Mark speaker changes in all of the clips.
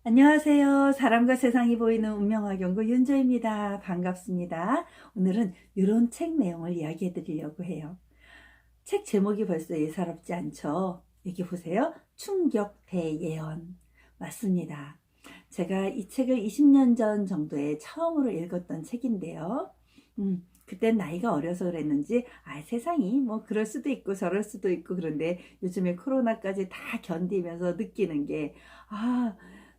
Speaker 1: 안녕하세요. 사람과 세상이 보이는 운명학 연구 윤조입니다. 반갑습니다. 오늘은 이런 책 내용을 이야기해 드리려고 해요. 책 제목이 벌써 예사롭지 않죠? 여기 보세요. 충격 대예언. 맞습니다. 제가 이 책을 20년 전 정도에 처음으로 읽었던 책인데요. 그땐 나이가 어려서 그랬는지 세상이 뭐 그럴 수도 있고 저럴 수도 있고, 그런데 요즘에 코로나까지 다 견디면서 느끼는 게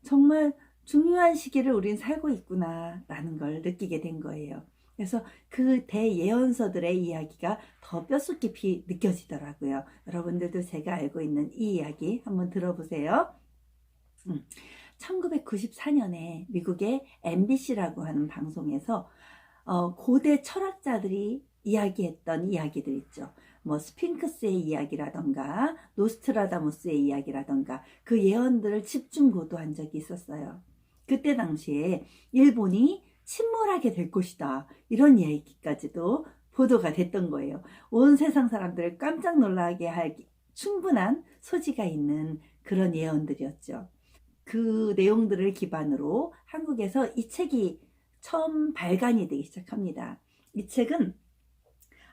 Speaker 1: 정말 중요한 시기를 우린 살고 있구나 라는 걸 느끼게 된 거예요. 그래서 그 대예언서들의 이야기가 더 뼛속 깊이 느껴지더라고요. 여러분들도 제가 알고 있는 이 이야기 한번 들어보세요. 1994년에 미국의 MBC라고 하는 방송에서 고대 철학자들이 이야기했던 이야기들 있죠. 뭐 스핑크스의 이야기라던가 노스트라다무스의 이야기라던가 그 예언들을 집중 보도한 적이 있었어요. 그때 당시에 일본이 침몰하게 될 것이다, 이런 얘기까지도 보도가 됐던 거예요. 온 세상 사람들을 깜짝 놀라게 할 충분한 소지가 있는 그런 예언들이었죠. 그 내용들을 기반으로 한국에서 이 책이 처음 발간이 되기 시작합니다. 이 책은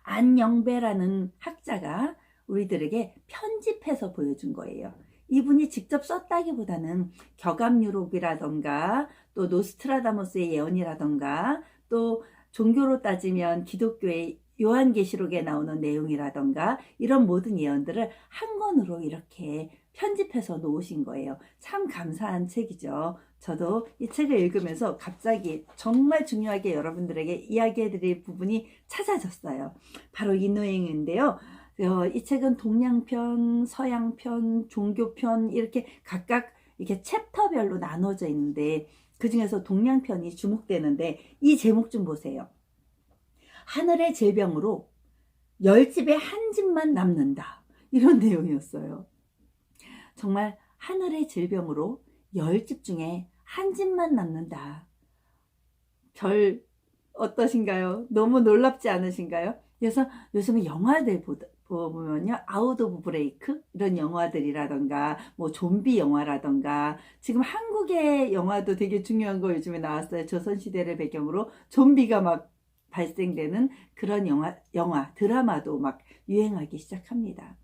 Speaker 1: 안영배라는 학자가 우리들에게 편집해서 보여준 거예요. 이분이 직접 썼다기보다는 격암유록이라던가 또 노스트라다무스의 예언이라던가 또 종교로 따지면 기독교의 요한계시록에 나오는 내용이라던가 이런 모든 예언들을 한 권으로 이렇게 편집해서 놓으신 거예요. 참 감사한 책이죠. 저도 이 책을 읽으면서 갑자기 정말 중요하게 여러분들에게 이야기해드릴 부분이 찾아졌어요. 바로 이 내용인데요. 이 책은 동양편, 서양편, 종교편 이렇게 각각 이렇게 챕터별로 나눠져 있는데 그 중에서 동양편이 주목되는데 이 제목 좀 보세요. 하늘의 질병으로 10집에 한 집만 남는다, 이런 내용이었어요. 정말 하늘의 질병으로 10집 중에 한 집만 남는다. 별 어떠신가요? 너무 놀랍지 않으신가요? 그래서 요즘에 영화들 보면요, 아웃 오브 브레이크 이런 영화들이라던가 뭐 좀비 영화라던가, 지금 한국의 영화도 되게 중요한 거 요즘에 나왔어요. 조선시대를 배경으로 좀비가 막 발생되는 그런 영화 드라마도 막 유행하기 시작합니다.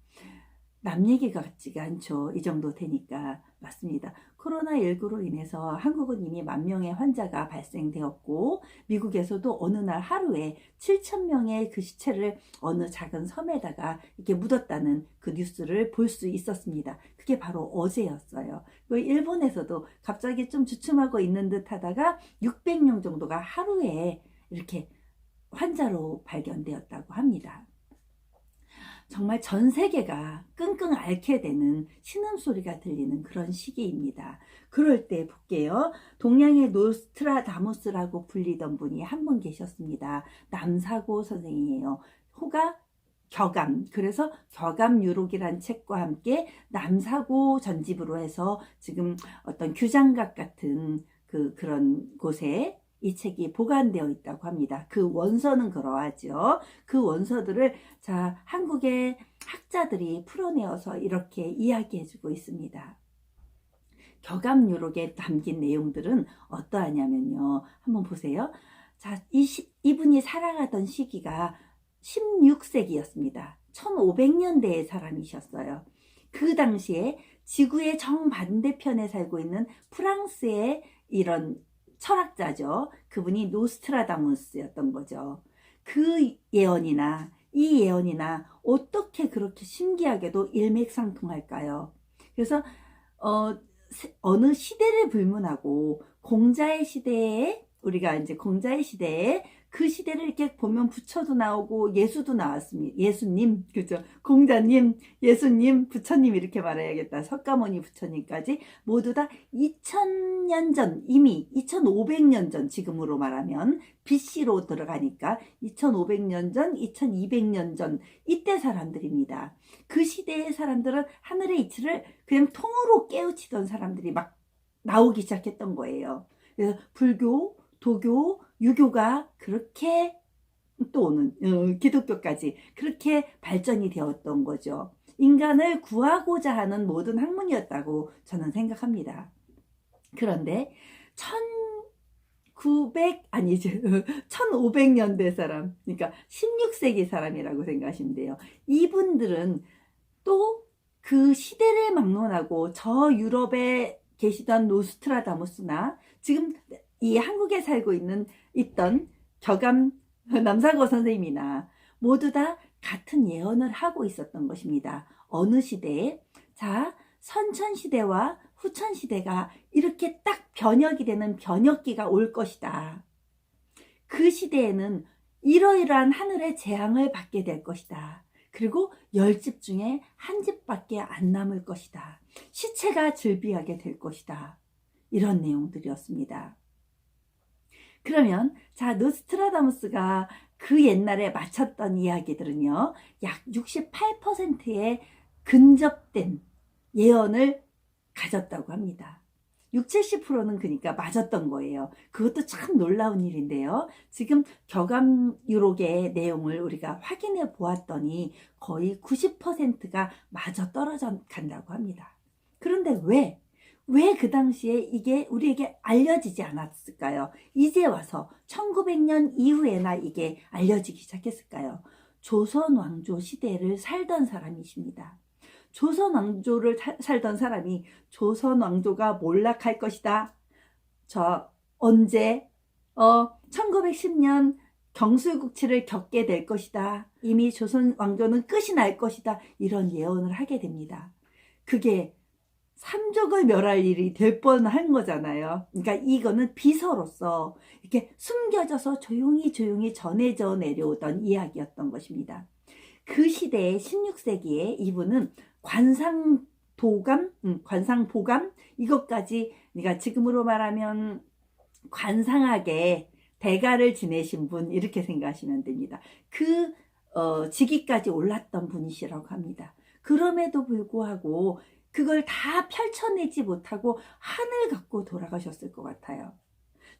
Speaker 1: 남 얘기 같지가 않죠. 이 정도 되니까. 맞습니다. 코로나19로 인해서 한국은 이미 10,000명의 환자가 발생되었고, 미국에서도 어느 날 하루에 7,000명의 그 시체를 어느 작은 섬에다가 이렇게 묻었다는 그 뉴스를 볼 수 있었습니다. 그게 바로 어제였어요. 일본에서도 갑자기 좀 주춤하고 있는 듯 하다가 600명 정도가 하루에 이렇게 환자로 발견되었다고 합니다. 정말 전 세계가 끙끙 앓게 되는 신음소리가 들리는 그런 시기입니다. 그럴 때 볼게요. 동양의 노스트라다무스라고 불리던 분이 한 분 계셨습니다. 남사고 선생이에요. 호가 격암, 그래서 격암유록이란 책과 함께 남사고 전집으로 해서 지금 어떤 규장각 같은 그런 곳에 이 책이 보관되어 있다고 합니다. 그 원서는 그러하죠. 그 원서들을 한국의 학자들이 풀어내어서 이렇게 이야기해주고 있습니다. 격암유록에 담긴 내용들은 어떠하냐면요, 한번 보세요. 이분이 살아가던 시기가 16세기였습니다. 1500년대의 사람이셨어요. 그 당시에 지구의 정반대편에 살고 있는 프랑스의 이런 철학자죠. 그분이 노스트라다무스였던 거죠. 그 예언이나 이 예언이나 어떻게 그렇게 신기하게도 일맥상통할까요? 그래서 어느 시대를 불문하고 공자의 시대에, 우리가 이제 공자의 시대에 그 시대를 이렇게 보면 부처도 나오고 예수도 나왔습니다. 예수님, 그죠? 공자님, 예수님, 부처님 이렇게 말해야겠다. 석가모니 부처님까지 모두 다 2000년 전, 이미 2500년 전, 지금으로 말하면 BC로 들어가니까 2500년 전, 2200년 전 이때 사람들입니다. 그 시대의 사람들은 하늘의 이치를 그냥 통으로 깨우치던 사람들이 막 나오기 시작했던 거예요. 그래서 불교, 도교, 유교가 그렇게 또 오는 기독교까지 그렇게 발전이 되었던 거죠. 인간을 구하고자 하는 모든 학문이었다고 저는 생각합니다. 그런데 1500년대 사람, 그러니까 16세기 사람이라고 생각하시면 돼요. 이분들은 또 그 시대를 막론하고 저 유럽에 계시던 노스트라다무스나 지금 이 한국에 살고 있던 격암 남사고 선생님이나 모두 다 같은 예언을 하고 있었던 것입니다. 어느 시대에? 자, 선천시대와 후천시대가 이렇게 딱 변혁이 되는 변혁기가 올 것이다. 그 시대에는 이러이러한 하늘의 재앙을 받게 될 것이다. 그리고 10집 중에 한 집밖에 안 남을 것이다. 시체가 즐비하게 될 것이다. 이런 내용들이었습니다. 그러면 자, 노스트라다무스가 그 옛날에 마쳤던 이야기들은요, 약 68%의 근접된 예언을 가졌다고 합니다. 60, 70%는 그러니까 맞았던 거예요. 그것도 참 놀라운 일인데요. 지금 격암유록의 내용을 우리가 확인해 보았더니 거의 90%가 맞아 떨어져 간다고 합니다. 그런데 왜 그 당시에 이게 우리에게 알려지지 않았을까요? 이제 와서 1900년 이후에나 이게 알려지기 시작했을까요? 조선 왕조 시대를 살던 사람이십니다. 조선 왕조를 살던 사람이 조선 왕조가 몰락할 것이다. 언제? 1910년 경술국치를 겪게 될 것이다. 이미 조선 왕조는 끝이 날 것이다. 이런 예언을 하게 됩니다. 그게 삼족을 멸할 일이 될 뻔한 거잖아요. 그러니까 이거는 비서로서 이렇게 숨겨져서 조용히 전해져 내려오던 이야기였던 것입니다. 그 시대의 16세기에 이분은 관상보감 이것까지, 그러니까 지금으로 말하면 관상학의 대가를 지내신 분, 이렇게 생각하시면 됩니다. 그 직위까지 올랐던 분이시라고 합니다. 그럼에도 불구하고 그걸 다 펼쳐내지 못하고 하늘 갖고 돌아가셨을 것 같아요.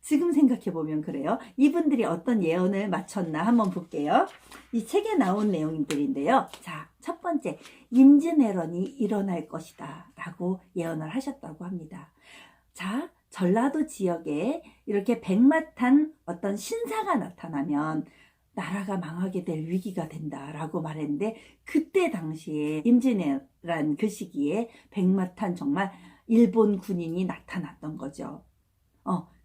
Speaker 1: 지금 생각해보면 그래요. 이분들이 어떤 예언을 마쳤나 한번 볼게요. 이 책에 나온 내용들인데요. 자, 첫 번째, 임진왜란이 일어날 것이다 라고 예언을 하셨다고 합니다. 자, 전라도 지역에 이렇게 백마탄 어떤 신사가 나타나면 나라가 망하게 될 위기가 된다라고 말했는데, 그때 당시에 임진왜란 그 시기에 백마탄 정말 일본 군인이 나타났던 거죠.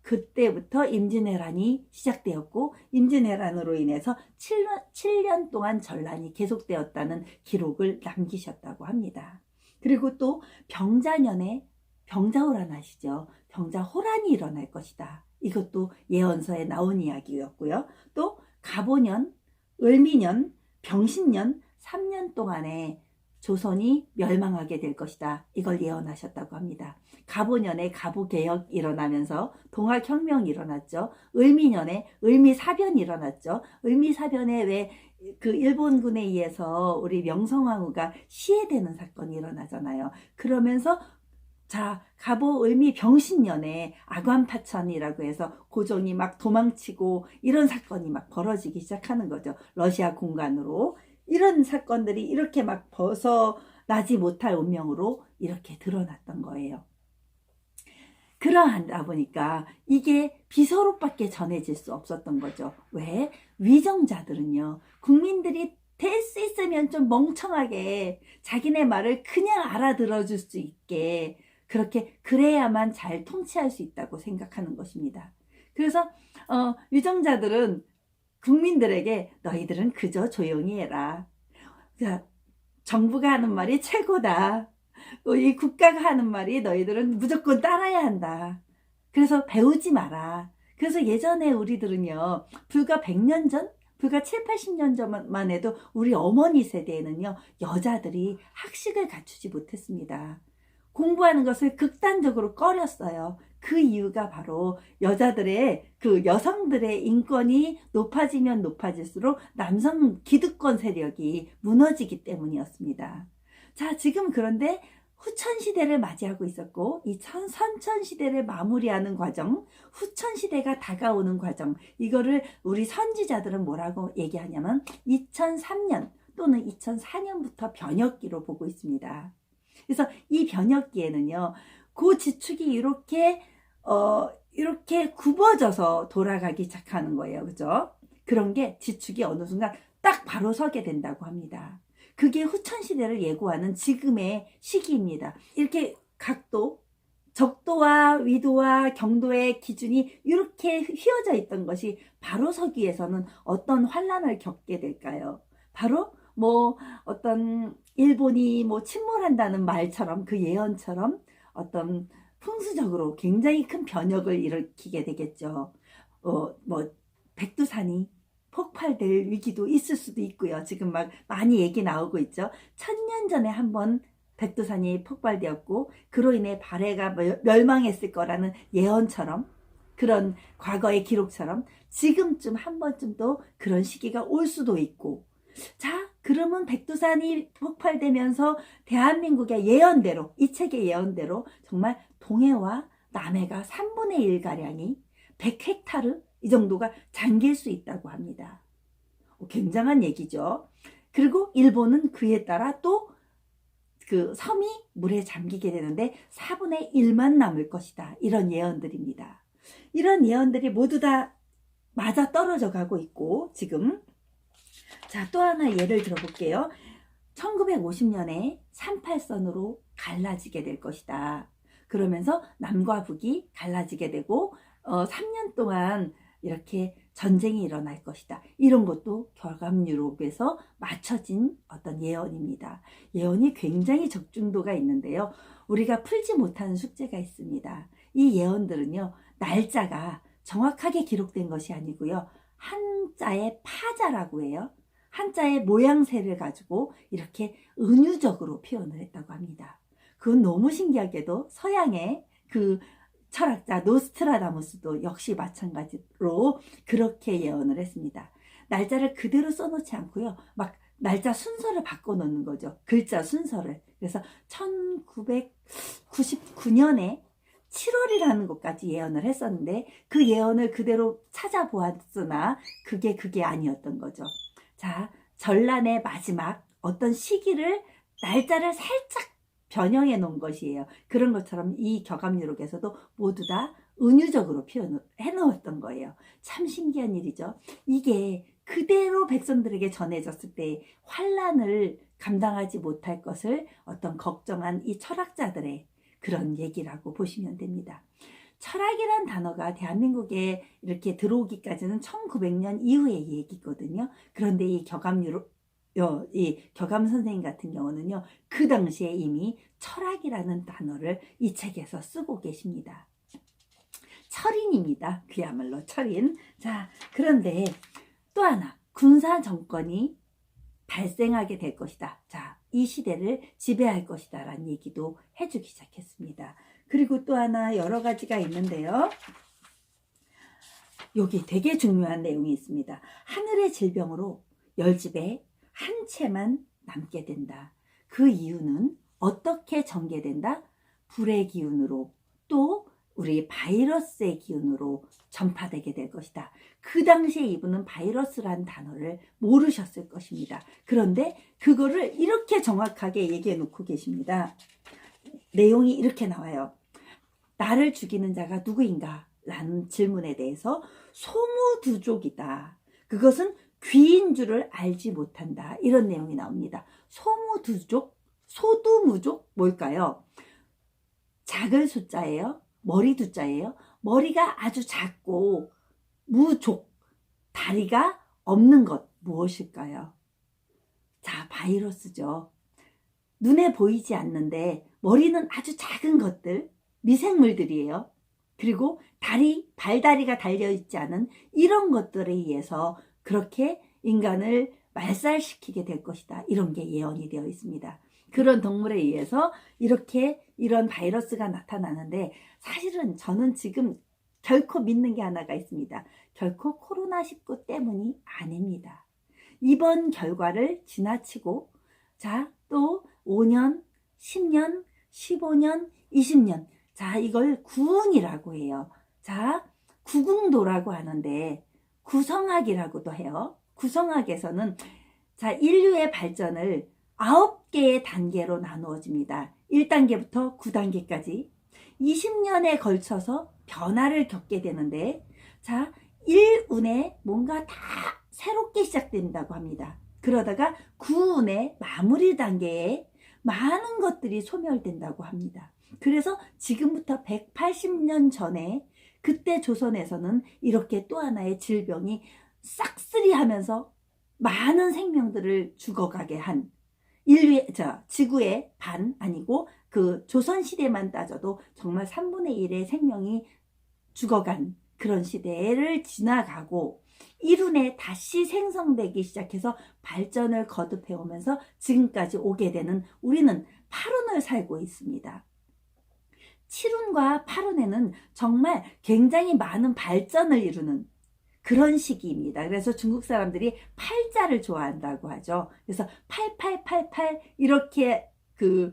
Speaker 1: 그때부터 임진왜란이 시작되었고, 임진왜란으로 인해서 7년 동안 전란이 계속되었다는 기록을 남기셨다고 합니다. 그리고 또 병자년에 병자호란 아시죠? 병자호란이 일어날 것이다. 이것도 예언서에 나온 이야기였고요. 또 갑오년, 을미년, 병신년 3년 동안에 조선이 멸망하게 될 것이다. 이걸 예언하셨다고 합니다. 갑오년에 갑오개혁 일어나면서 동학혁명이 일어났죠. 을미년에 을미사변이 일어났죠. 을미사변에 왜 그 일본군에 의해서 우리 명성황후가 시해되는 사건이 일어나잖아요. 그러면서 자, 갑오 을미 병신년에 아관파천이라고 해서 고종이 막 도망치고 이런 사건이 막 벌어지기 시작하는 거죠. 러시아 공간으로. 이런 사건들이 이렇게 막 벗어나지 못할 운명으로 이렇게 드러났던 거예요. 그러하다 보니까 이게 비서로밖에 전해질 수 없었던 거죠. 왜? 위정자들은요, 국민들이 될 수 있으면 좀 멍청하게 자기네 말을 그냥 알아들어줄 수 있게 그래야만 잘 통치할 수 있다고 생각하는 것입니다. 그래서 위정자들은 국민들에게 너희들은 그저 조용히 해라. 정부가 하는 말이 최고다. 이 국가가 하는 말이 너희들은 무조건 따라야 한다. 그래서 배우지 마라. 그래서 예전에 우리들은요, 불과 100년 전? 불과 7, 80년 전만 해도 우리 어머니 세대에는요, 여자들이 학식을 갖추지 못했습니다. 공부하는 것을 극단적으로 꺼렸어요. 그 이유가 바로 여성들의 인권이 높아지면 높아질수록 남성 기득권 세력이 무너지기 때문이었습니다. 자, 지금 그런데 후천시대를 맞이하고 있었고, 이 선천시대를 마무리하는 과정, 후천시대가 다가오는 과정, 이거를 우리 선지자들은 뭐라고 얘기하냐면 2003년 또는 2004년부터 변혁기로 보고 있습니다. 그래서 이 변혁기에는요, 그 지축이 이렇게 이렇게 굽어져서 돌아가기 시작하는 거예요. 그죠? 그런 게 지축이 어느 순간 딱 바로 서게 된다고 합니다. 그게 후천시대를 예고하는 지금의 시기입니다. 이렇게 각도, 적도와 위도와 경도의 기준이 이렇게 휘어져 있던 것이 바로 서기 위해서는 어떤 환란을 겪게 될까요? 바로 뭐 어떤 일본이 뭐 침몰한다는 말처럼, 그 예언처럼 어떤 풍수적으로 굉장히 큰 변혁을 일으키게 되겠죠. 뭐 백두산이 폭발될 위기도 있을 수도 있고요. 지금 막 많이 얘기 나오고 있죠. 1000년 전에 한번 백두산이 폭발되었고 그로 인해 발해가 멸망했을 거라는 예언처럼, 그런 과거의 기록처럼 지금쯤 한 번쯤 더 그런 시기가 올 수도 있고, 자 그러면 백두산이 폭발되면서 대한민국의 예언대로, 이 책의 예언대로 정말 동해와 남해가 3분의 1가량이 100헥타르 이 정도가 잠길 수 있다고 합니다. 굉장한 얘기죠. 그리고 일본은 그에 따라 또 그 섬이 물에 잠기게 되는데 4분의 1만 남을 것이다. 이런 예언들입니다. 이런 예언들이 모두 다 맞아 떨어져 가고 있고, 지금 자, 또 하나 예를 들어볼게요. 1950년에 38선으로 갈라지게 될 것이다. 그러면서 남과 북이 갈라지게 되고 3년 동안 이렇게 전쟁이 일어날 것이다. 이런 것도 결감유록에서 맞춰진 어떤 예언입니다. 예언이 굉장히 적중도가 있는데요. 우리가 풀지 못하는 숙제가 있습니다. 이 예언들은요, 날짜가 정확하게 기록된 것이 아니고요, 한자의 파자라고 해요. 한자의 모양새를 가지고 이렇게 은유적으로 표현을 했다고 합니다. 그건 너무 신기하게도 서양의 그 철학자 노스트라다무스도 역시 마찬가지로 그렇게 예언을 했습니다. 날짜를 그대로 써놓지 않고요, 막 날짜 순서를 바꿔놓는 거죠. 글자 순서를. 그래서 1999년에 7월이라는 것까지 예언을 했었는데 그 예언을 그대로 찾아보았으나 그게 아니었던 거죠. 자, 전란의 마지막 어떤 시기를, 날짜를 살짝 변형해 놓은 것이에요. 그런 것처럼 이 격암유록에서도 모두 다 은유적으로 표현을 해 놓았던 거예요. 참 신기한 일이죠. 이게 그대로 백성들에게 전해졌을 때 환란을 감당하지 못할 것을 어떤 걱정한 이 철학자들의 그런 얘기라고 보시면 됩니다. 철학이란 단어가 대한민국에 이렇게 들어오기까지는 1900년 이후의 얘기거든요. 그런데 이 격암 선생님 같은 경우는요, 그 당시에 이미 철학이라는 단어를 이 책에서 쓰고 계십니다. 철인입니다. 그야말로 철인. 자, 그런데 또 하나, 군사 정권이 발생하게 될 것이다. 자, 이 시대를 지배할 것이다 라는 얘기도 해주기 시작했습니다. 그리고 또 하나 여러 가지가 있는데요. 여기 되게 중요한 내용이 있습니다. 하늘의 질병으로 열집에 한 채만 남게 된다. 그 이유는 어떻게 전개된다? 불의 기운으로, 또 우리 바이러스의 기운으로 전파되게 될 것이다. 그 당시에 이분은 바이러스란 단어를 모르셨을 것입니다. 그런데 그거를 이렇게 정확하게 얘기해 놓고 계십니다. 내용이 이렇게 나와요. 나를 죽이는 자가 누구인가? 라는 질문에 대해서 소무두족이다. 그것은 귀인 줄을 알지 못한다. 이런 내용이 나옵니다. 소무두족, 소두무족 뭘까요? 작을 숫자예요. 머리 두자예요. 머리가 아주 작고 무족, 다리가 없는 것 무엇일까요? 자, 바이러스죠. 눈에 보이지 않는데 머리는 아주 작은 것들, 미생물들이에요. 그리고 발다리가 달려있지 않은 이런 것들에 의해서 그렇게 인간을 말살시키게 될 것이다. 이런 게 예언이 되어 있습니다. 그런 동물에 의해서 이런 바이러스가 나타나는데, 사실은 저는 지금 결코 믿는 게 하나가 있습니다. 결코 코로나19 때문이 아닙니다. 이번 결과를 지나치고, 자, 또 5년, 10년, 15년, 20년, 자, 이걸 구운이라고 해요. 자, 구궁도라고 하는데 구성학이라고도 해요. 구성학에서는 자, 인류의 발전을 9개의 단계로 나누어집니다. 1단계부터 9단계까지 20년에 걸쳐서 변화를 겪게 되는데, 자, 일운에 뭔가 다 새롭게 시작된다고 합니다. 그러다가 구운의 마무리 단계에 많은 것들이 소멸된다고 합니다. 그래서 지금부터 180년 전에 그때 조선에서는 이렇게 또 하나의 질병이 싹쓸이하면서 많은 생명들을 죽어가게 한 지구의 반 아니고 그 조선시대만 따져도 정말 3분의 1의 생명이 죽어간 그런 시대를 지나가고 일운에 다시 생성되기 시작해서 발전을 거듭해 오면서 지금까지 오게 되는 우리는 8운을 살고 있습니다. 7운과 8운에는 정말 굉장히 많은 발전을 이루는 그런 시기입니다. 그래서 중국 사람들이 팔자를 좋아한다고 하죠. 그래서 8888 이렇게 그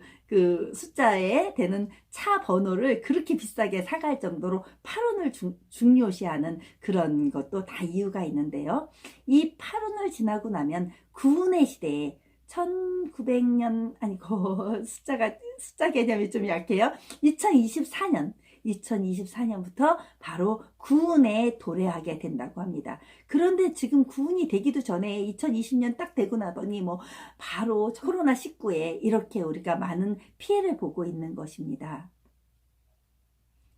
Speaker 1: 숫자에 되는 차 번호를 그렇게 비싸게 사갈 정도로 8운을 중요시하는 그런 것도 다 이유가 있는데요. 이 8운을 지나고 나면 9운의 시대에 1900년 아니고 숫자 개념이 좀 약해요. 2024년부터 바로 구운에 도래하게 된다고 합니다. 그런데 지금 구운이 되기도 전에 2020년 딱 되고 나더니 뭐 바로 코로나19에 이렇게 우리가 많은 피해를 보고 있는 것입니다.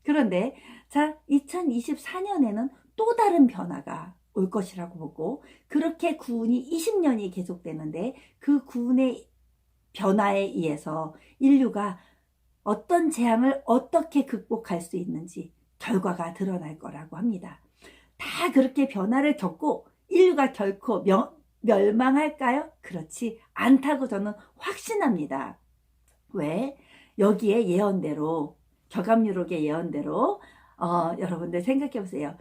Speaker 1: 그런데 자, 2024년에는 또 다른 변화가 올 것이라고 보고, 그렇게 구운이 20년이 계속되는데 그 구운의 변화에 의해서 인류가 어떤 재앙을 어떻게 극복할 수 있는지 결과가 드러날 거라고 합니다. 다 그렇게 변화를 겪고 인류가 결코 멸망할까요? 그렇지 않다고 저는 확신합니다. 왜? 여기에 예언대로, 격암유록의 예언대로 여러분들 생각해 보세요.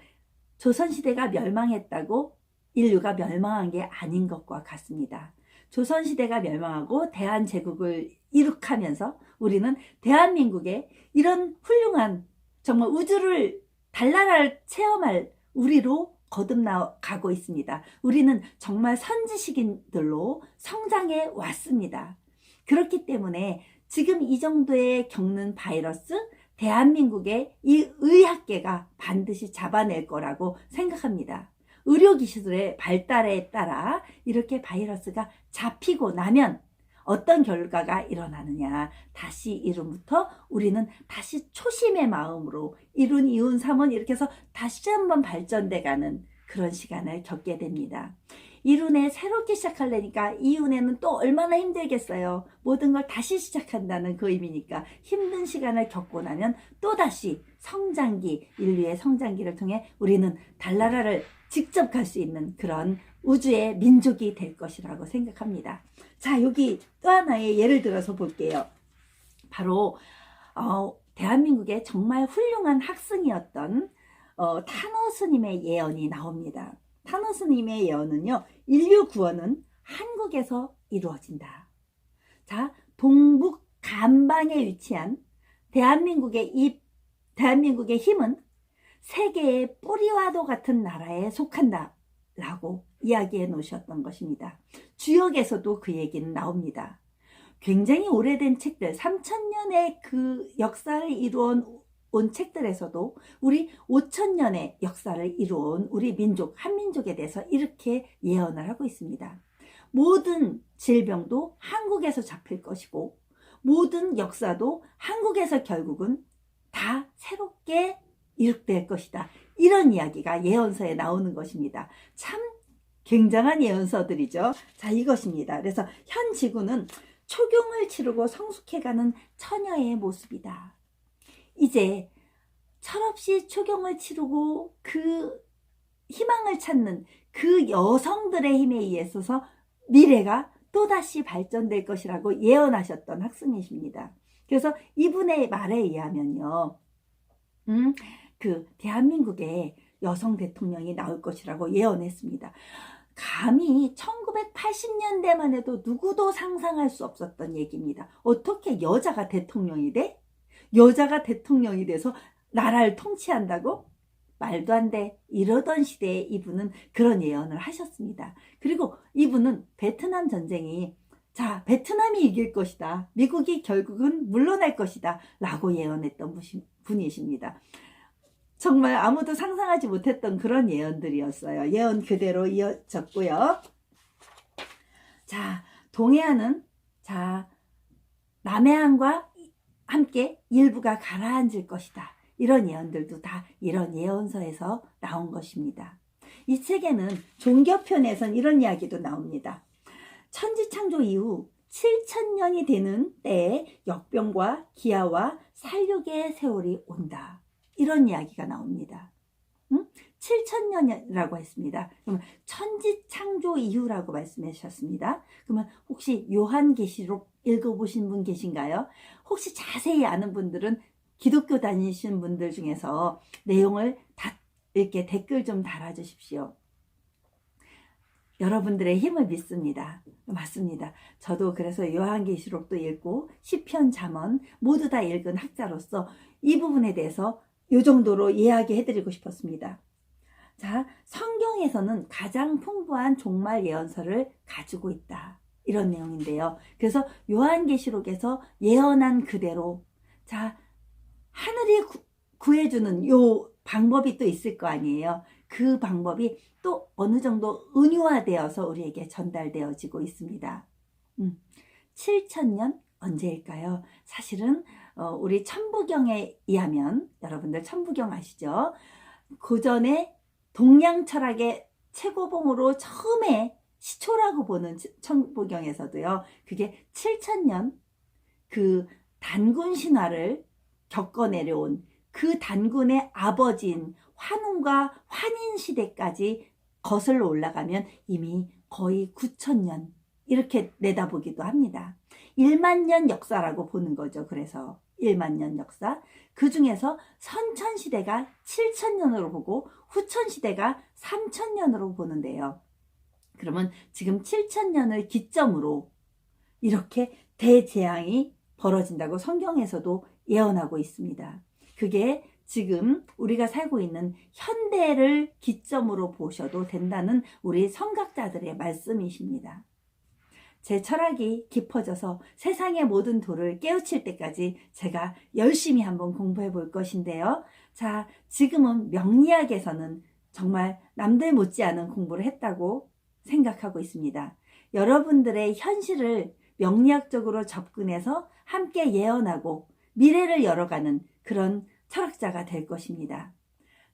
Speaker 1: 조선시대가 멸망했다고 인류가 멸망한 게 아닌 것과 같습니다. 조선시대가 멸망하고 대한제국을 이룩하면서 우리는 대한민국의 이런 훌륭한 정말 우주를 달나라를 체험할 우리로 거듭나가고 있습니다. 우리는 정말 선지식인들로 성장해 왔습니다. 그렇기 때문에 지금 이 정도에 겪는 바이러스, 대한민국의 이 의학계가 반드시 잡아낼 거라고 생각합니다. 의료기술의 발달에 따라 이렇게 바이러스가 잡히고 나면 어떤 결과가 일어나느냐, 다시 이름부터 우리는 다시 초심의 마음으로 1운, 2운, 3운 이렇게 해서 다시 한번 발전돼가는 그런 시간을 겪게 됩니다. 1운에 새롭게 시작하려니까 2운에는 또 얼마나 힘들겠어요. 모든 걸 다시 시작한다는 그 의미니까 힘든 시간을 겪고 나면 또다시 성장기, 인류의 성장기를 통해 우리는 달나라를 직접 갈 수 있는 그런 우주의 민족이 될 것이라고 생각합니다. 자, 여기 또 하나의 예를 들어서 볼게요. 바로 대한민국의 정말 훌륭한 학승이었던 타노 스님의 예언이 나옵니다. 타노 스님의 예언은요, 인류 구원은 한국에서 이루어진다. 자, 동북 간방에 위치한 대한민국의 힘은 세계의 뿌리와도 같은 나라에 속한다 라고 이야기해 놓으셨던 것입니다. 주역에서도 그 얘기는 나옵니다. 굉장히 오래된 책들, 3000년의 그 역사를 이루어온 책들에서도 우리 5000년의 역사를 이루어온 우리 민족, 한민족에 대해서 이렇게 예언을 하고 있습니다. 모든 질병도 한국에서 잡힐 것이고, 모든 역사도 한국에서 결국은 다 새롭게 이룩될 것이다. 이런 이야기가 예언서에 나오는 것입니다. 참 굉장한 예언서들이죠. 자, 이것입니다. 그래서 현 지구는 초경을 치르고 성숙해가는 처녀의 모습이다. 이제 철없이 초경을 치르고 그 희망을 찾는 그 여성들의 힘에 의해서 미래가 또다시 발전될 것이라고 예언하셨던 학승이십니다. 그래서 이분의 말에 의하면요, 그 대한민국에 여성 대통령이 나올 것이라고 예언했습니다. 감히 1980년대만 해도 누구도 상상할 수 없었던 얘기입니다. 어떻게 여자가 대통령이 돼? 여자가 대통령이 돼서 나라를 통치한다고? 말도 안 돼. 이러던 시대에 이분은 그런 예언을 하셨습니다. 그리고 이분은 베트남 전쟁이, 자, 베트남이 이길 것이다. 미국이 결국은 물러날 것이다. 라고 예언했던 분이십니다. 정말 아무도 상상하지 못했던 그런 예언들이었어요. 예언 그대로 이어졌고요. 자, 동해안은 남해안과 함께 일부가 가라앉을 것이다. 이런 예언들도 다 이런 예언서에서 나온 것입니다. 이 책에는 종교편에선 이런 이야기도 나옵니다. 천지창조 이후 7,000년이 되는 때에 역병과 기아와 살육의 세월이 온다. 이런 이야기가 나옵니다. 7,000년이라고 했습니다. 그러면 천지창조 이후라고 말씀하셨습니다. 그러면 혹시 요한계시록 읽어보신 분 계신가요? 혹시 자세히 아는 분들은 기독교 다니시는 분들 중에서 내용을 다 이렇게 댓글 좀 달아주십시오. 여러분들의 힘을 믿습니다. 맞습니다. 저도 그래서 요한계시록도 읽고 시편 잠언 모두 다 읽은 학자로서 이 부분에 대해서 이 정도로 이야기해드리고 싶었습니다. 자, 성경에서는 가장 풍부한 종말 예언서를 가지고 있다. 이런 내용인데요. 그래서 요한계시록에서 예언한 그대로 하늘이 구해주는 요 방법이 또 있을 거 아니에요. 그 방법이 또 어느 정도 은유화되어서 우리에게 전달되어지고 있습니다. 7,000년 언제일까요? 사실은 우리 천부경에 의하면, 여러분들 천부경 아시죠? 고전의 동양 철학의 최고봉으로 처음에 시초라고 보는 천부경에서도요. 그게 7,000년 그 단군 신화를 겪어 내려온 그 단군의 아버지인 환웅과 환인 시대까지 거슬러 올라가면 이미 거의 9,000년 이렇게 내다보기도 합니다. 1만 년 역사라고 보는 거죠. 그래서 1만 년 역사. 그 중에서 선천시대가 7,000년으로 보고 후천시대가 3,000년으로 보는데요. 그러면 지금 7,000년을 기점으로 이렇게 대재앙이 벌어진다고 성경에서도 예언하고 있습니다. 그게 지금 우리가 살고 있는 현대를 기점으로 보셔도 된다는 우리 성각자들의 말씀이십니다. 제 철학이 깊어져서 세상의 모든 돌을 깨우칠 때까지 제가 열심히 한번 공부해 볼 것인데요. 자, 지금은 명리학에서는 정말 남들 못지않은 공부를 했다고 생각하고 있습니다. 여러분들의 현실을 명리학적으로 접근해서 함께 예언하고 미래를 열어가는 그런 철학자가 될 것입니다.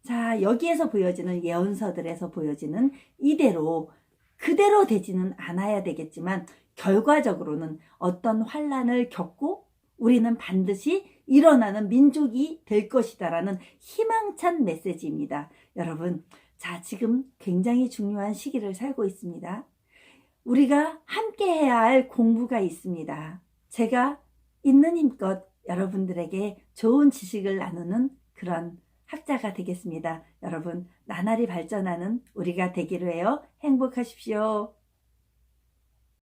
Speaker 1: 자, 여기에서 보여지는 예언서들에서 보여지는 이대로 그대로 되지는 않아야 되겠지만 결과적으로는 어떤 환란을 겪고 우리는 반드시 일어나는 민족이 될 것이다라는 희망찬 메시지입니다. 여러분, 자, 지금 굉장히 중요한 시기를 살고 있습니다. 우리가 함께 해야 할 공부가 있습니다. 제가 있는 힘껏 여러분들에게 좋은 지식을 나누는 그런 학자가 되겠습니다. 여러분, 나날이 발전하는 우리가 되기로 해요. 행복하십시오.